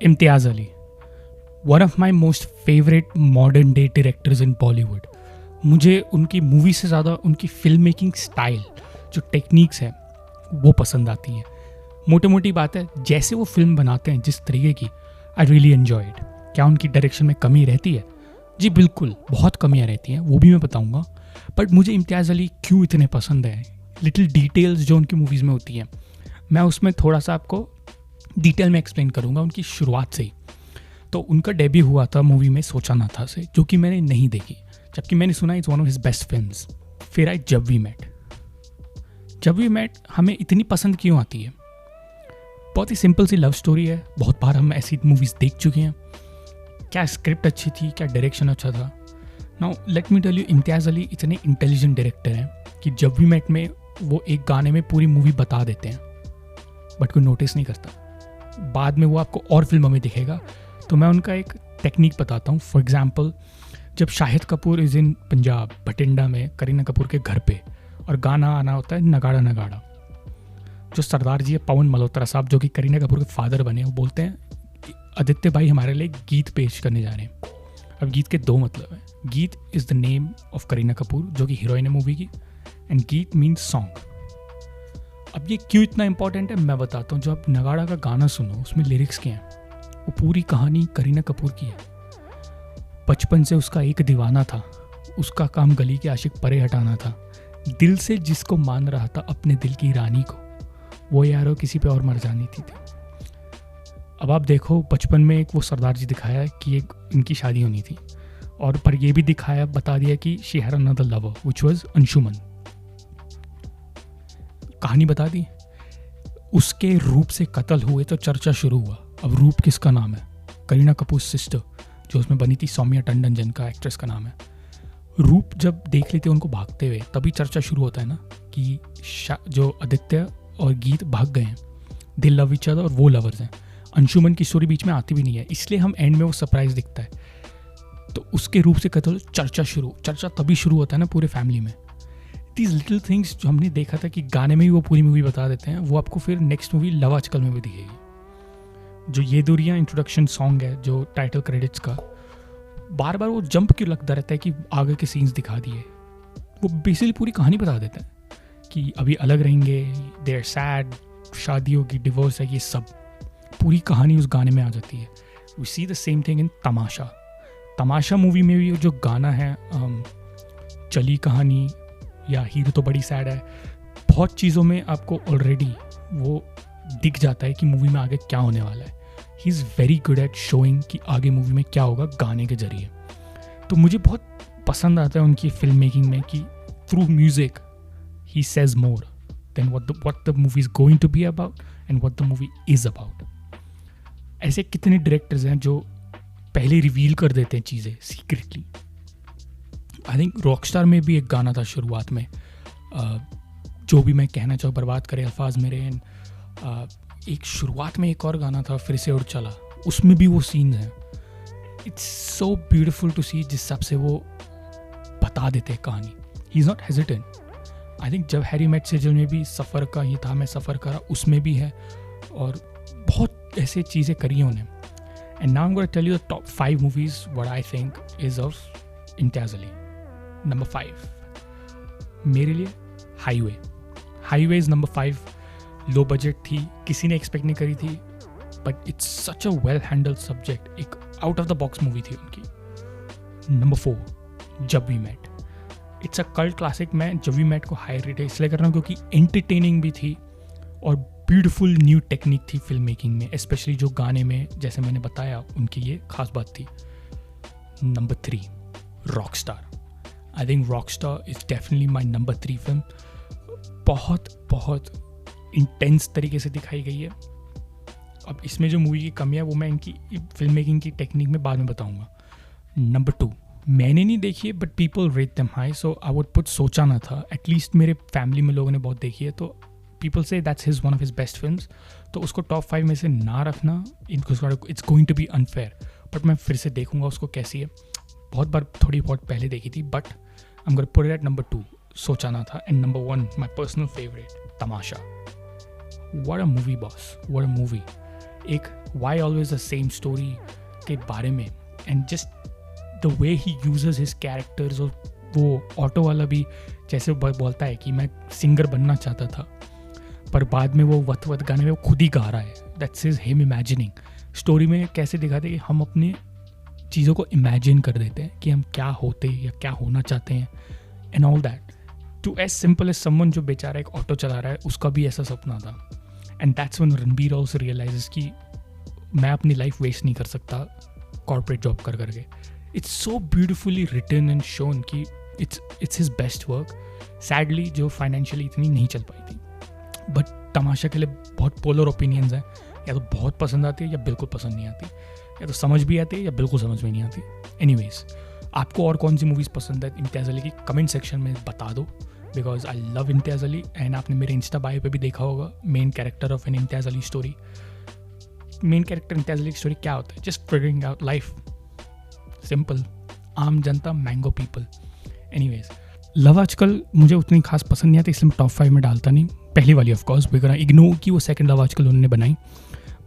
Imtiaz Ali, one of my most favourite modern day directors in Bollywood. मुझे उनकी movie से ज़्यादा उनकी फिल्म मेकिंग स्टाइल, जो टेक्निक्स है, वो पसंद आती है। मोटी मोटी बात है, जैसे वो फिल्म बनाते हैं जिस तरीके की, आई रियली एन्जॉयड। क्या उनकी डायरेक्शन में कमी रहती है? जी बिल्कुल, बहुत कमियाँ रहती हैं, वो भी मैं बताऊँगा। बट मुझे इम्तियाज़ अली क्यों इतने पसंद है, लिटिल डिटेल्स जो उनकी मूवीज़ में होती हैं, मैं उसमें थोड़ा सा आपको डिटेल में एक्सप्लेन करूँगा उनकी शुरुआत से ही। तो उनका डेब्यू हुआ था मूवी में सोचा ना था से, जो कि मैंने नहीं देखी, जबकि मैंने सुना it's one of his best films. फिर आई जब वी मेट। जब वी मेट हमें इतनी पसंद क्यों आती है? बहुत ही सिंपल सी लव स्टोरी है, बहुत बार हम ऐसी मूवीज़ देख चुके हैं। क्या स्क्रिप्ट अच्छी थी, क्या डायरेक्शन अच्छा था। Now let me tell you, Imtiaz Ali इतने इंटेलिजेंट डायरेक्टर हैं कि जब वी मेट में वो एक गाने में पूरी मूवी बता देते हैं, बट कोई नोटिस नहीं करता। बाद में वो आपको और फिल्मों में दिखेगा। तो मैं उनका एक टेक्निक बताता हूँ। फॉर एग्जाम्पल, जब शाहिद कपूर इज़ इन पंजाब बटिंडा में करीना कपूर के घर पे, और गाना आना होता है नगाड़ा नगाड़ा, जो सरदार जी है पवन मल्होत्रा साहब, जो कि करीना कपूर के फादर बने, वो बोलते हैं आदित्य भाई हमारे लिए गीत पेश करने जा रहे हैं। अब गीत के दो मतलब हैं। गीत is the name of Kareena Kapoor, जो कि हीरोइन है मूवी की, एंड गीत मीन्स सॉन्ग। अब ये क्यों इतना इंपॉर्टेंट है मैं बताता हूँ। जो आप नगाड़ा का गाना सुनो, उसमें लिरिक्स क्या हैं, वो पूरी कहानी करीना कपूर की है। बचपन से उसका एक दीवाना था, उसका काम गली के आशिक परे हटाना था, दिल से जिसको मान रहा था अपने दिल की रानी को, वो यारो किसी पे और मर जानी थी। अब आप देखो, बचपन में एक वो सरदार जी दिखाया कि एक इनकी शादी होनी थी, और पर ये भी दिखाया, बता दिया कि she had another lover which was Anshuman. कहानी बता दी। उसके रूप से कत्ल हुए तो चर्चा शुरू हुआ। अब रूप किसका नाम है? करीना कपूर सिस्टर, जो उसमें बनी थी सौम्या टंडन, जिनका एक्ट्रेस का नाम है। रूप जब देख लेते उनको भागते हुए, तभी चर्चा शुरू होता है ना कि जो आदित्य और गीत भाग गए हैं, दे लव ईच अदर और वो लवर्स हैं। अंशुमन की स्टोरी बीच में आती भी नहीं है, इसलिए हम एंड में वो सरप्राइज दिखता है। तो उसके रूप से कत्ल, चर्चा तभी शुरू होता है ना पूरे फैमिली में। दीज लिटिल थिंग्स जो हमने देखा था कि गाने में भी वो पूरी मूवी बता देते हैं, वो आपको फिर नेक्स्ट मूवी लव आजकल में भी दिखेगी। जो ये दूरियां इंट्रोडक्शन सॉन्ग है, जो टाइटल क्रेडिट्स का, बार बार वो जंप क्यों लगता रहता है कि आगे के सीन्स दिखा दिए। वो बेसिकली पूरी कहानी बता देते हैं कि अभी अलग रहेंगे, दे आर सैड, शादी होगी, डिवोर्स है, ये सब पूरी कहानी उस गाने में आ जाती है। We see the same thing in Tamasha movie में भी जो गाना है, चली कहानी या हीरो तो बड़ी सैड है, बहुत चीज़ों में आपको ऑलरेडी वो दिख जाता है कि मूवी में आगे क्या होने वाला है। He is very good at showing कि आगे मूवी में क्या होगा गाने के जरिए। तो मुझे बहुत पसंद आता है उनकी फिल्म मेकिंग में कि through music he says more than what the movie is going to be about and what the movie is about. ऐसे कितने डायरेक्टर्स हैं जो पहले रिवील कर देते हैं चीज़ें सीक्रेटली। आई थिंक रॉकस्टार में भी एक गाना था शुरुआत में, जो भी मैं कहना चाहूँ बर्बाद करे अल्फाज मेरे। एक शुरुआत में एक और गाना था, फिर से उड़ चला, उसमें भी वो सीन है। इट्स सो ब्यूटिफुल टू सी, जिस हिसाब से वो बता देते हैं कहानी। He is not hesitant. I think जब हैरी मेट सेजल में भी सफ़र का ही था, मैं सफ़र करा, उसमें भी है, और बहुत ऐसे चीज़ें करी हैं उन्हें। And now I am going to tell you the top 5 movies what I think is of Imtiaz Ali. Number 5 मेरे लिए highway is number 5। Low budget थी, किसी ने एक्सपेक्ट नहीं करी थी, but it's such a well handled subject. एक out of the box movie थी उनकी। Number 4 Jab we met. It's a cult classic. मैं जब वी मेट को हाई रेट इसलिए कर रहा हूँ क्योंकि एंटरटेनिंग भी थी और ब्यूटीफुल न्यू टेक्निक थी फिल्म मेकिंग में, स्पेशली जो गाने में, जैसे मैंने बताया, उनकी ये खास बात थी। Number 3 Rockstar. I think Rockstar is definitely my number 3 film. बहुत इंटेंस तरीके से दिखाई गई है। अब इसमें जो मूवी की कमी है वो मैं इनकी फिल्म मेकिंग की टेक्निक में बाद में बताऊंगा। नंबर 2 मैंने नहीं देखी है, but people rate them high, so I would put सोचा ना था। एटलीस्ट मेरे फैमिली में लोगों ने बहुत देखी है, तो पीपल से that's his one of his best films. तो उसको टॉप 5 में से ना रखना, it's going to be unfair. But मैं फिर से देखूंगा उसको कैसी है। थोड़ी बहुत पहले देखी थी, but I am going to put it at number 2, Socha Na Tha. And number 1 my personal favourite, Tamasha. What a movie boss, what a movie. एक why always the same story के बारे में, and just the way he uses his characters. और वो auto वाला भी जैसे बोलता है कि मैं सिंगर बनना चाहता था, पर बाद में वो वत वत गाने में वो खुद ही गा रहा है। That's is him imagining. Story में कैसे दिखाते हैं कि हम अपने चीज़ों को इमेजिन कर देते हैं कि हम क्या होते या क्या होना चाहते हैं, and all that. To as simple as someone जो बेचारा एक ऑटो चला रहा है, उसका भी ऐसा सपना था। And that's when Ranbir also realises कि मैं अपनी लाइफ वेस्ट नहीं कर सकता कॉर्पोरेट जॉब कर करके। It's so beautifully written and shown कि it's his best work. Sadly जो फाइनेंशियली इतनी नहीं चल पाई थी, बट तमाशा के लिए बहुत पोलर ओपिनियंस हैं, या तो बहुत पसंद आती है या बिल्कुल पसंद नहीं आती, या तो समझ भी आती है या बिल्कुल समझ में नहीं आती। एनीवेज, आपको और कौन सी मूवीज़ पसंद है इम्तियाज़ अली की कमेंट सेक्शन में बता दो, because I love Imtiaz Ali. And आपने मेरे इंस्टा बायो पे भी देखा होगा, main character of an Imtiaz Ali story. Main character Imtiaz Ali की स्टोरी क्या होता है? Just figuring out life, simple, आम जनता, मैंगो पीपल। एनीवेज, लव आजकल मुझे उतनी खास पसंद नहीं आती, इसलिए मैं टॉप 5 में डालता नहीं। पहली वाली ऑफ कोर्स बिकॉज इग्नोर की वो सेकंड लव आजकल उन्होंने बनाई।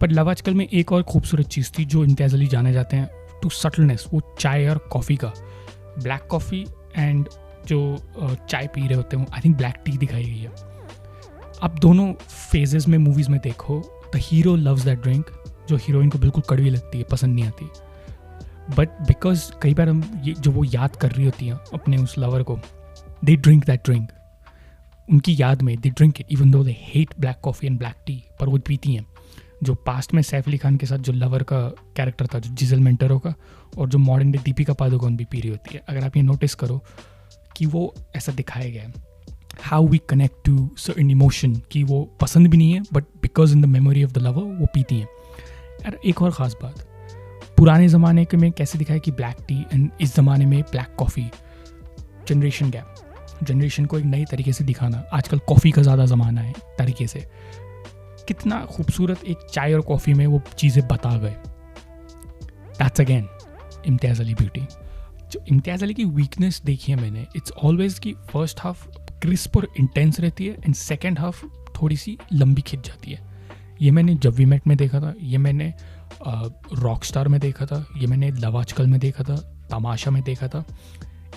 पर लव आजकल में एक और खूबसूरत चीज़ थी जो इम्तियाज़ अली जाने जाते हैं टू सटलनेस, वो चाय और कॉफ़ी का, ब्लैक कॉफ़ी एंड जो चाय पी रहे होते हैं, आई थिंक ब्लैक टी दिखाई गई है। आप दोनों फेजेस में मूवीज़ में देखो, the hero loves that drink, जो हीरोइन को बिल्कुल कड़वी लगती है, पसंद नहीं आती, बट बिकॉज कई बार हम ये जो वो याद कर रही होती हैं अपने उस लवर को, दे ड्रिंक दैट ड्रिंक, उनकी याद में they drink it even though they hate black coffee and black T, पर वो पीती हैं। जो पास्ट में सैफ अली खान के साथ जो लवर का कैरेक्टर था, जो जिजल मेंटरो का, और जो मॉडर्न डे दीपिका पादुकोण भी पी रही होती है। अगर आप ये नोटिस करो कि वो ऐसा दिखाया गया है, how we connect to certain emotion, कि वो पसंद भी नहीं है but because in the memory of the lover वो पीती हैं। यार एक और ख़ास बात, पुराने ज़माने के में कैसे दिखाया कि ब्लैक टी, एंड इस ज़माने में black coffee, generation gap, generation को एक नई तरीके से दिखाना। आजकल कॉफ़ी का ज़्यादा ज़माना है तरीके से, कितना खूबसूरत एक चाय और कॉफ़ी में वो चीज़ें बता गए। That's again Imtiaz Ali beauty. जो इम्तियाज़ अली की वीकनेस देखी है मैंने, इट्स ऑलवेज की फर्स्ट हाफ क्रिस्प और इंटेंस रहती है एंड सेकेंड हाफ थोड़ी सी लंबी खिंच जाती है। ये मैंने जब वी मेट में देखा था, ये मैंने रॉक स्टार में देखा था, ये मैंने लव आजकल में देखा था, तमाशा में देखा था,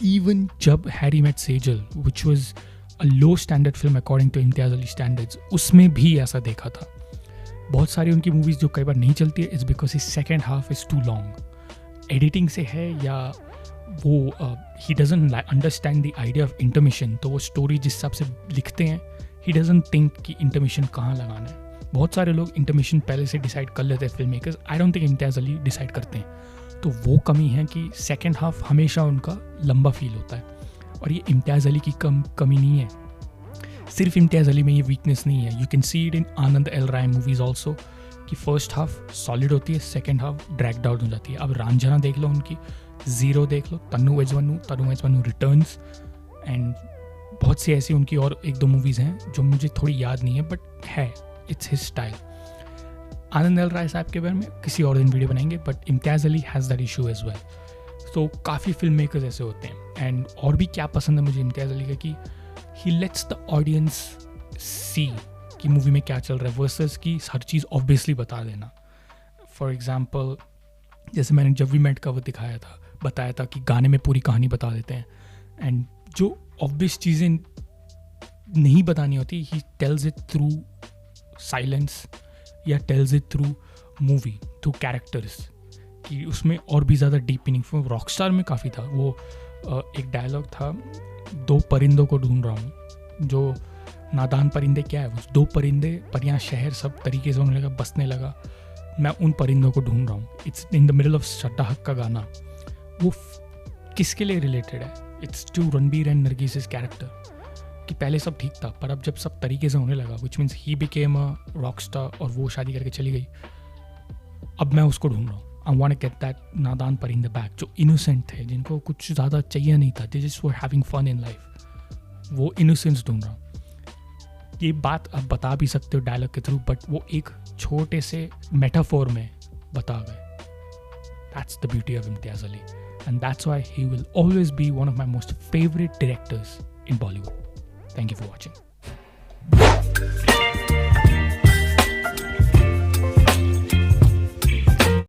even Jab Harry Met Sejal which was a low standard film according to Imtiaz Ali standards, उसमें भी ऐसा देखा था। बहुत सारी उनकी मूवीज़ जो कई बार नहीं चलती है, it's because his second half is too long. Editing से है या वो ही doesn't understand the idea of intermission, तो वो स्टोरी जिस हिसाब से लिखते हैं, ही डजंट थिंक कि इंटरमिशन कहाँ लगाना है। बहुत सारे लोग इंटरमिशन पहले से डिसाइड कर लेते हैं film makers, I don't think Imtiaz Ali decide करते हैं। तो वो कमी है कि सेकेंड हाफ हमेशा उनका लंबा फील होता है, और ये इम्तियाज़ अली की कमी नहीं है, सिर्फ इम्तियाज़ अली में ये वीकनेस नहीं है। You can see it in Anand L Rai movies also, कि फर्स्ट हाफ सॉलिड होती है, सेकेंड हाफ ड्रैग्ड आउट हो जाती है। अब रांझना देख लो उनकी, ज़ीरो देख लो, Tanu weds Manu returns, and बहुत सी ऐसी उनकी और एक दो मूवीज़ हैं जो मुझे थोड़ी याद नहीं है, बट है, it's his style. Anand L Rai साहब के बारे में किसी और दिन वीडियो बनाएंगे, but Imtiaz Ali has that issue as well. तो काफ़ी फिल्म मेकर्स ऐसे होते हैं। एंड और भी क्या पसंद है मुझे इम्तियाज़ अली का, कि ही लेट्स द ऑडियंस सी कि मूवी में क्या चल रहा है, वर्सेस की हर चीज़ ऑब्वियसली बता देना। फॉर एग्जाम्पल, जैसे मैंने जब वी मेट का वो बताया था कि गाने में पूरी कहानी बता देते हैं, एंड जो ऑब्वियस चीज़ें नहीं बतानी होती, he tells it through silence या tells it through movie, through characters, कि उसमें और भी ज़्यादा डीप मीनिंगफुल। रॉकस्टार में काफ़ी था वो, एक डायलॉग था, दो परिंदों को ढूंढ रहा हूँ, जो नादान परिंदे क्या है, वो दो परिंदे, परियां शहर सब तरीके से होने लगा, बसने लगा, मैं उन परिंदों को ढूंढ रहा हूँ। It's in the middle of शटाहक का गाना, वो किसके लिए रिलेटेड है? It's to Ranbir and Nargis character, कि पहले सब ठीक था, पर अब जब सब तरीके से होने लगा, which means he became a rock star, और वो शादी करके चली गई, अब मैं उसको ढूंढ रहा हूँ। I want to get that Nadaan Parinde back, जो इनोसेंट थे, जिनको कुछ ज़्यादा चाहिए नहीं था, they just were having fun in life, वो इनोसेंस ढूंढ रहा हूँ। ये बात आप बता भी सकते हो डायलॉग के थ्रू, बट वो एक छोटे से मेटाफोर में बता गए। That's the beauty of Imtiaz Ali, and that's why he will always be one of my most favourite directors in Bollywood. Thank you for watching.